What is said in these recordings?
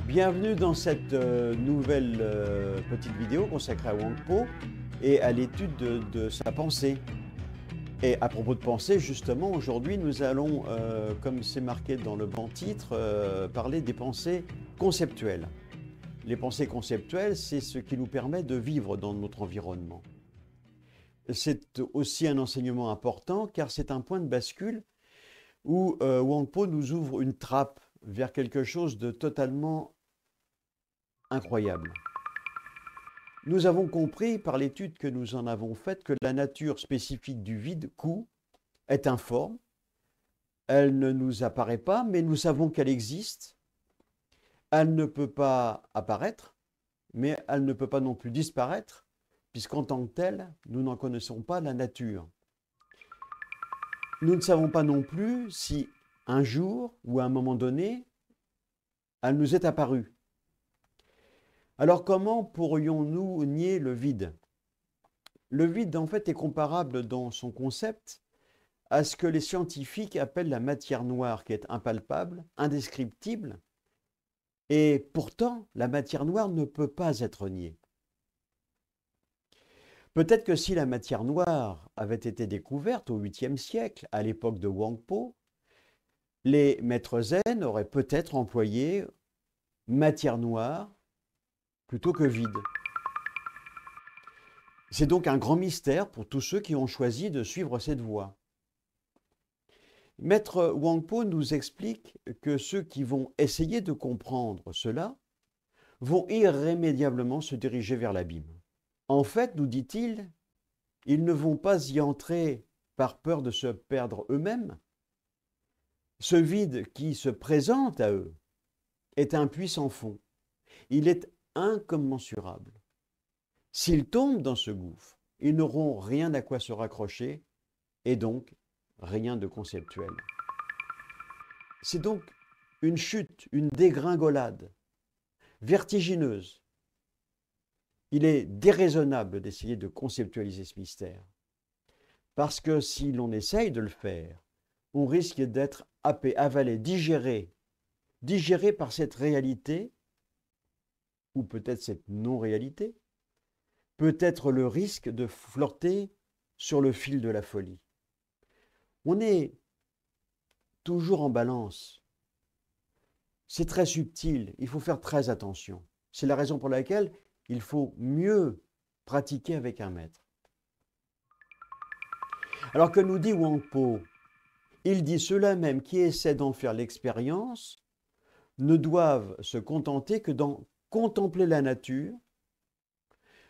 Bienvenue dans cette nouvelle petite vidéo consacrée à Wang Po et à l'étude de sa pensée. Et à propos de pensée, justement, aujourd'hui, nous allons, comme c'est marqué dans le banc titre, parler des pensées conceptuelles. Les pensées conceptuelles, c'est ce qui nous permet de vivre dans notre environnement. C'est aussi un enseignement important car c'est un point de bascule où Wang Po nous ouvre une trappe vers quelque chose de totalement incroyable. Nous avons compris par l'étude que nous en avons faite que la nature spécifique du vide, Q, est informe. Elle ne nous apparaît pas, mais nous savons qu'elle existe. Elle ne peut pas apparaître, mais elle ne peut pas non plus disparaître, puisqu'en tant que telle, nous n'en connaissons pas la nature. Nous ne savons pas non plus si un jour ou à un moment donné, elle nous est apparue. Alors comment pourrions-nous nier le vide? Le vide, en fait, est comparable dans son concept à ce que les scientifiques appellent la matière noire, qui est impalpable, indescriptible, et pourtant, la matière noire ne peut pas être niée. Peut-être que si la matière noire avait été découverte au 8e siècle, à l'époque de Wang Po, les maîtres zen auraient peut-être employé matière noire plutôt que vide. C'est donc un grand mystère pour tous ceux qui ont choisi de suivre cette voie. Maître Wang Po nous explique que ceux qui vont essayer de comprendre cela vont irrémédiablement se diriger vers l'abîme. En fait, nous dit-il, ils ne vont pas y entrer par peur de se perdre eux-mêmes. Ce vide qui se présente à eux est un puits sans fond. Il est incommensurable. S'ils tombent dans ce gouffre, ils n'auront rien à quoi se raccrocher et donc rien de conceptuel. C'est donc une chute, une dégringolade vertigineuse. Il est déraisonnable d'essayer de conceptualiser ce mystère. Parce que si l'on essaye de le faire, on risque d'être happé, avalé, digéré par cette réalité, ou peut-être cette non-réalité, peut-être le risque de flotter sur le fil de la folie. On est toujours en balance. C'est très subtil, il faut faire très attention. C'est la raison pour laquelle il faut mieux pratiquer avec un maître. Alors que nous dit Wang Po, il dit ceux-là même qui essaient d'en faire l'expérience ne doivent se contenter que d'en contempler la nature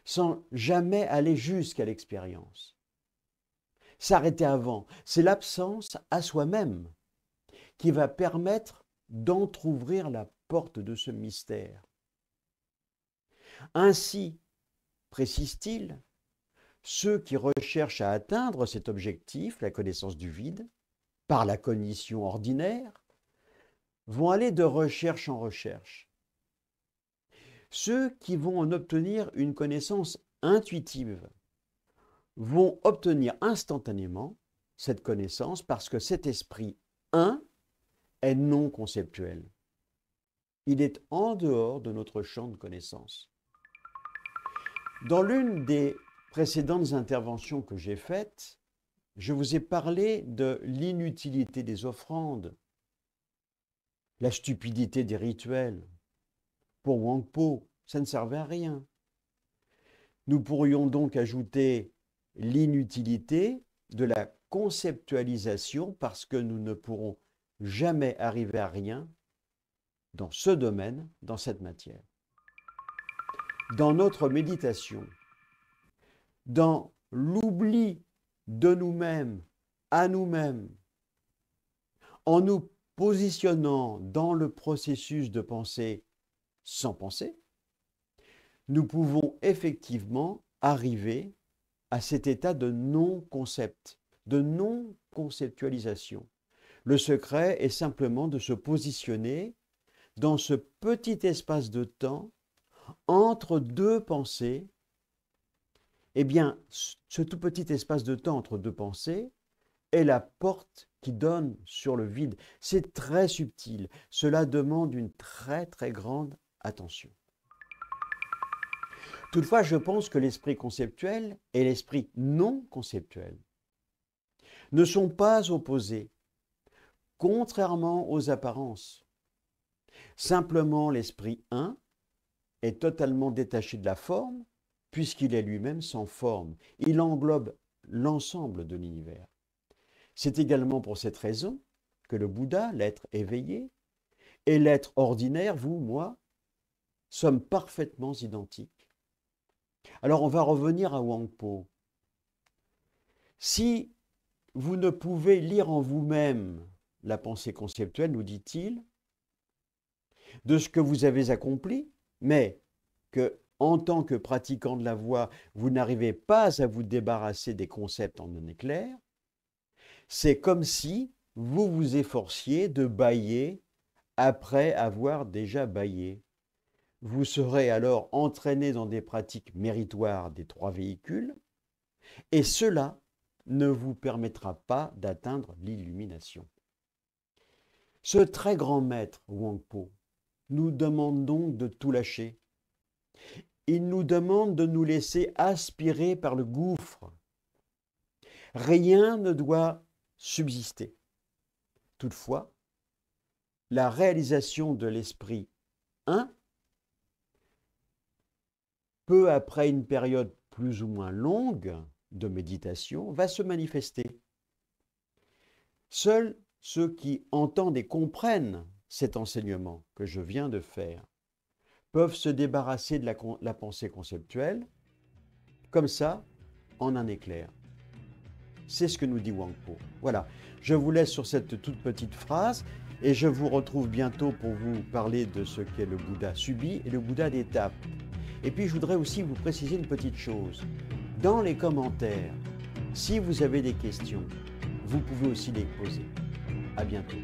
sans jamais aller jusqu'à l'expérience. S'arrêter avant, c'est l'absence à soi-même qui va permettre d'entrouvrir la porte de ce mystère. Ainsi, précise-t-il, ceux qui recherchent à atteindre cet objectif, la connaissance du vide, par la cognition ordinaire, vont aller de recherche en recherche. Ceux qui vont en obtenir une connaissance intuitive vont obtenir instantanément cette connaissance parce que cet esprit un est non conceptuel. Il est en dehors de notre champ de connaissance. Dans l'une des précédentes interventions que j'ai faites, je vous ai parlé de l'inutilité des offrandes, la stupidité des rituels. Pour Wang Po, ça ne servait à rien. Nous pourrions donc ajouter l'inutilité de la conceptualisation parce que nous ne pourrons jamais arriver à rien dans ce domaine, dans cette matière. Dans notre méditation, dans l'oubli de nous-mêmes, à nous-mêmes, en nous positionnant dans le processus de pensée sans penser, nous pouvons effectivement arriver à cet état de non-concept, de non-conceptualisation. Le secret est simplement de se positionner dans ce petit espace de temps entre deux pensées. Eh bien, ce tout petit espace de temps entre deux pensées est la porte qui donne sur le vide. C'est très subtil. Cela demande une très très grande attention. Toutefois, je pense que l'esprit conceptuel et l'esprit non conceptuel ne sont pas opposés, contrairement aux apparences. Simplement, l'esprit 1 est totalement détaché de la forme, puisqu'il est lui-même sans forme. Il englobe l'ensemble de l'univers. C'est également pour cette raison que le Bouddha, l'être éveillé, et l'être ordinaire, vous, moi, sommes parfaitement identiques. Alors on va revenir à Wangpo. Si vous ne pouvez lire en vous-même la pensée conceptuelle, nous dit-il, de ce que vous avez accompli, mais que, en tant que pratiquant de la voie, vous n'arrivez pas à vous débarrasser des concepts en un éclair, c'est comme si vous vous efforciez de bâiller après avoir déjà bâillé. Vous serez alors entraîné dans des pratiques méritoires des 3 véhicules, et cela ne vous permettra pas d'atteindre l'illumination. Ce très grand maître, Wangpo, nous demande donc de tout lâcher. Il nous demande de nous laisser aspirer par le gouffre. Rien ne doit subsister. Toutefois, la réalisation de l'esprit 1, peu après une période plus ou moins longue de méditation, va se manifester. Seuls ceux qui entendent et comprennent cet enseignement que je viens de faire peuvent se débarrasser de la pensée conceptuelle, comme ça, en un éclair. C'est ce que nous dit Wangpo. Voilà, je vous laisse sur cette toute petite phrase et je vous retrouve bientôt pour vous parler de ce qu'est le Bouddha subi et le Bouddha d'étape. Et puis je voudrais aussi vous préciser une petite chose. Dans les commentaires, si vous avez des questions, vous pouvez aussi les poser. À bientôt.